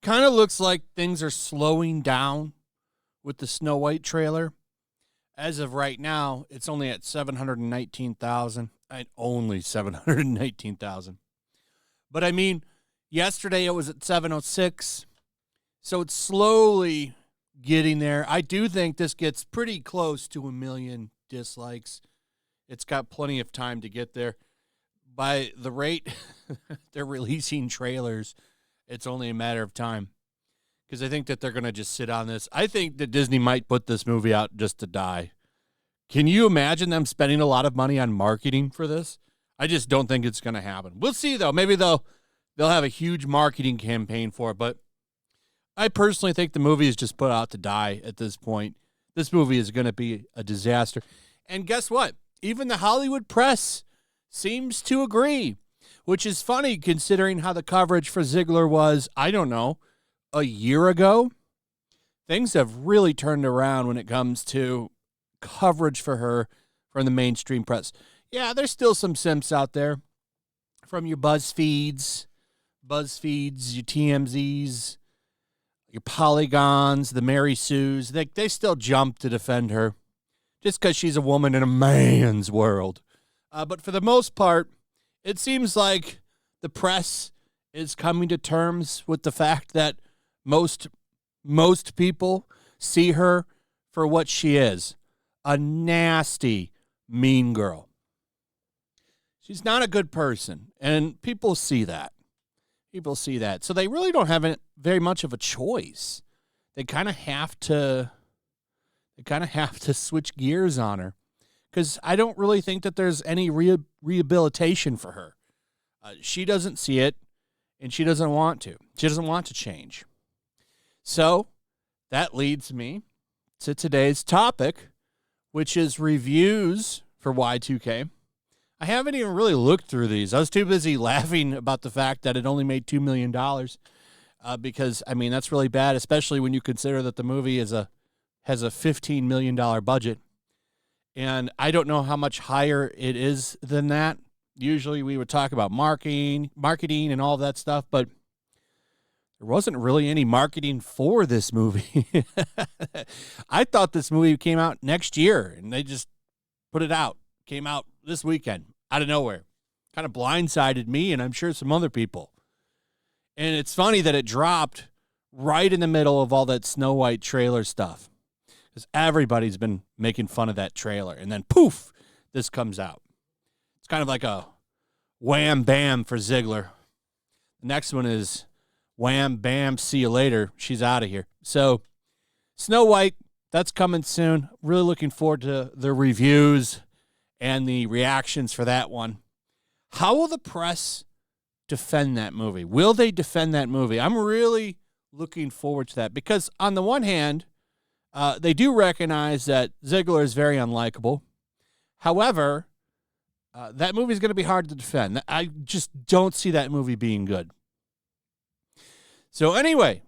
Kind of looks like things are slowing down with the Snow White trailer. As of right now, it's only at 719,000. Only 719,000. But I mean, yesterday it was at 706. So it's slowly getting there. I do think this gets pretty close to 1 million dislikes. It's got plenty of time to get there. By the rate they're releasing trailers, it's only a matter of time. Because I think that they're going to just sit on this. I think that Disney might put this movie out just to die. Can you imagine them spending a lot of money on marketing for this? I just don't think it's going to happen. We'll see, though. Maybe they'll have a huge marketing campaign for it. But I personally think the movie is just put out to die at this point. This movie is going to be a disaster. And guess what? Even the Hollywood press seems to agree, which is funny considering how the coverage for Zegler was, I don't know, a year ago. Things have really turned around when it comes to coverage for her from the mainstream press. Yeah, there's still some simps out there from your BuzzFeeds, your TMZs, your Polygons, the Mary Sues. They still jump to defend her just because she's a woman in a man's world. But for the most part, it seems like the press is coming to terms with the fact that most people see her for what she is, a nasty, mean girl. She's not a good person, and people see that. So they really don't have very much of a choice. They kind of have to switch gears on her, because I don't really think that there's any rehabilitation for her. She doesn't see it, and she doesn't want to. She doesn't want to change. So that leads me to today's topic, which is reviews for Y2K. I haven't even really looked through these. I was too busy laughing about the fact that it only made $2 million because, I mean, that's really bad, especially when you consider that the movie has a $15 million budget. And I don't know how much higher it is than that. Usually we would talk about marketing and all that stuff, but there wasn't really any marketing for this movie. I thought this movie came out next year, and they just put it out. Came out this weekend, out of nowhere. Kind of blindsided me, and I'm sure some other people. And it's funny that it dropped right in the middle of all that Snow White trailer stuff, because everybody's been making fun of that trailer. And then, poof, this comes out. It's kind of like a wham, bam for Zegler. The next one is wham, bam, see you later. She's out of here. So, Snow White, that's coming soon. Really looking forward to the reviews and the reactions for that one. How will the press defend that movie? Will they defend that movie? I'm really looking forward to that, because on the one hand, they do recognize that Zegler is very unlikable. However, that movie is going to be hard to defend. I just don't see that movie being good. So anyway,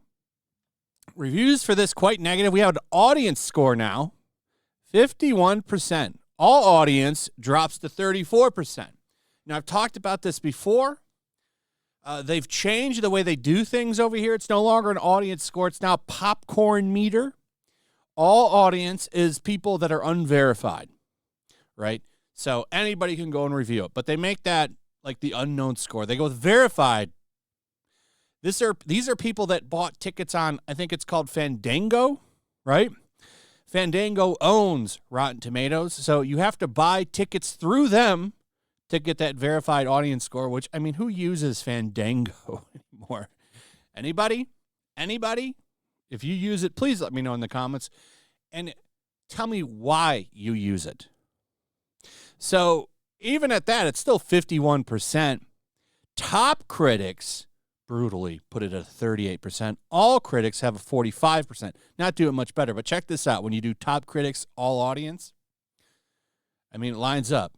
reviews for this quite negative. We have an audience score now, 51%. All audience drops to 34%. Now, I've talked about this before. They've changed the way they do things over here. It's no longer an audience score. It's now a popcorn meter. All audience is people that are unverified, right? So anybody can go and review it. But they make that like the unknown score. They go with verified. These are people that bought tickets on, I think it's called Fandango, right? Fandango owns Rotten Tomatoes, so you have to buy tickets through them to get that verified audience score, which, I mean, who uses Fandango anymore? Anybody? If you use it, please let me know in the comments, and tell me why you use it. So even at that, it's still 51%. Top critics brutally put it at 38%. All critics have a 45%. Not doing much better, but check this out. When you do top critics, all audience, I mean, it lines up.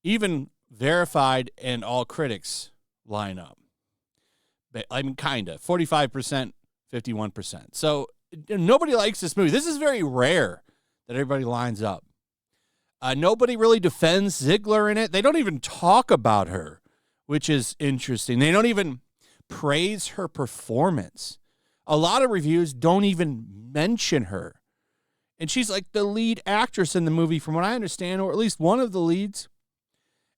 Even verified and all critics line up. I mean, kind of. 45%, 51%. So nobody likes this movie. This is very rare that everybody lines up. Nobody really defends Zegler in it. They don't even talk about her, which is interesting. They don't even praise her performance. A lot of reviews don't even mention her. And she's like the lead actress in the movie, from what I understand, or at least one of the leads.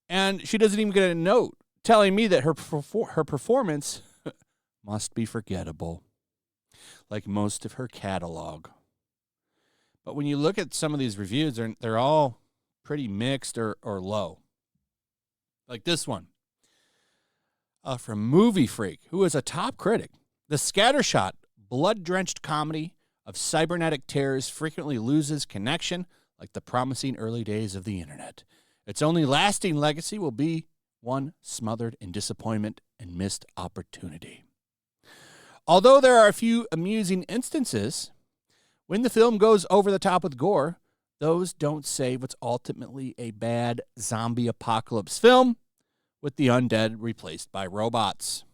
And she doesn't even get a note telling me that her performance must be forgettable, like most of her catalog. But when you look at some of these reviews, they're all pretty mixed or low. Like this one from Movie Freak, who is a top critic. The scattershot, blood-drenched comedy of cybernetic terrors frequently loses connection like the promising early days of the internet. Its only lasting legacy will be one smothered in disappointment and missed opportunity. Although there are a few amusing instances, when the film goes over the top with gore, those don't save what's ultimately a bad zombie apocalypse film with the undead replaced by robots.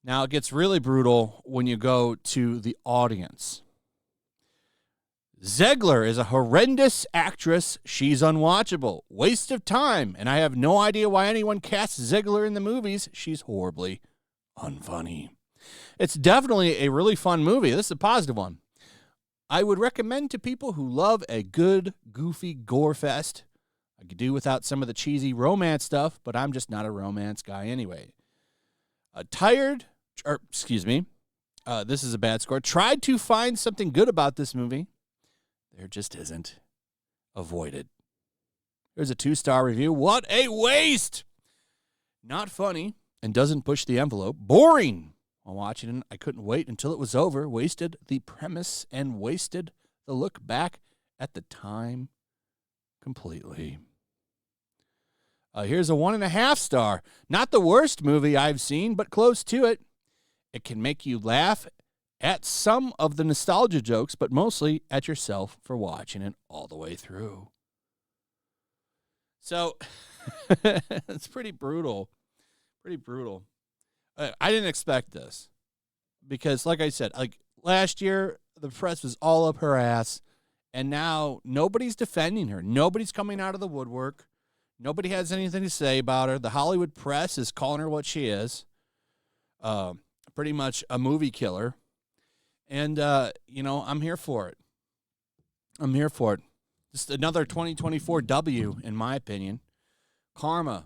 Now, it gets really brutal when you go to the audience. Zegler is a horrendous actress. She's unwatchable. Waste of time. And I have no idea why anyone casts Zegler in the movies. She's horribly unfunny. It's definitely a really fun movie. This is a positive one. I would recommend to people who love a good, goofy gore fest. I could do without some of the cheesy romance stuff, but I'm just not a romance guy anyway. This is a bad score. Tried to find something good about this movie. There just isn't. Avoided. Here's a 2-star review. What a waste! Not funny and doesn't push the envelope. Boring. While watching it, I couldn't wait until it was over. Wasted the premise and wasted the look back at the time completely. Here's a 1.5 star. Not the worst movie I've seen, but close to it. It can make you laugh at some of the nostalgia jokes, but mostly at yourself for watching it all the way through. So, it's pretty brutal. Pretty brutal. I didn't expect this because, like I said, like last year, the press was all up her ass, and now nobody's defending her. Nobody's coming out of the woodwork. Nobody has anything to say about her. The Hollywood press is calling her what she is, pretty much a movie killer. And, I'm here for it. I'm here for it. Just another 2024 W, in my opinion. Karma.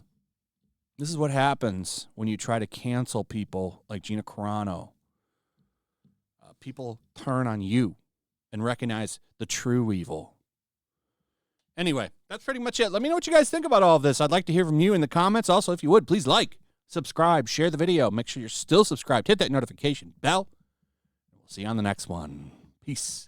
This is what happens when you try to cancel people like Gina Carano. People turn on you and recognize the true evil. Anyway, that's pretty much it. Let me know what you guys think about all of this. I'd like to hear from you in the comments. Also, if you would, please like, subscribe, share the video. Make sure you're still subscribed. Hit that notification bell. We'll see you on the next one. Peace.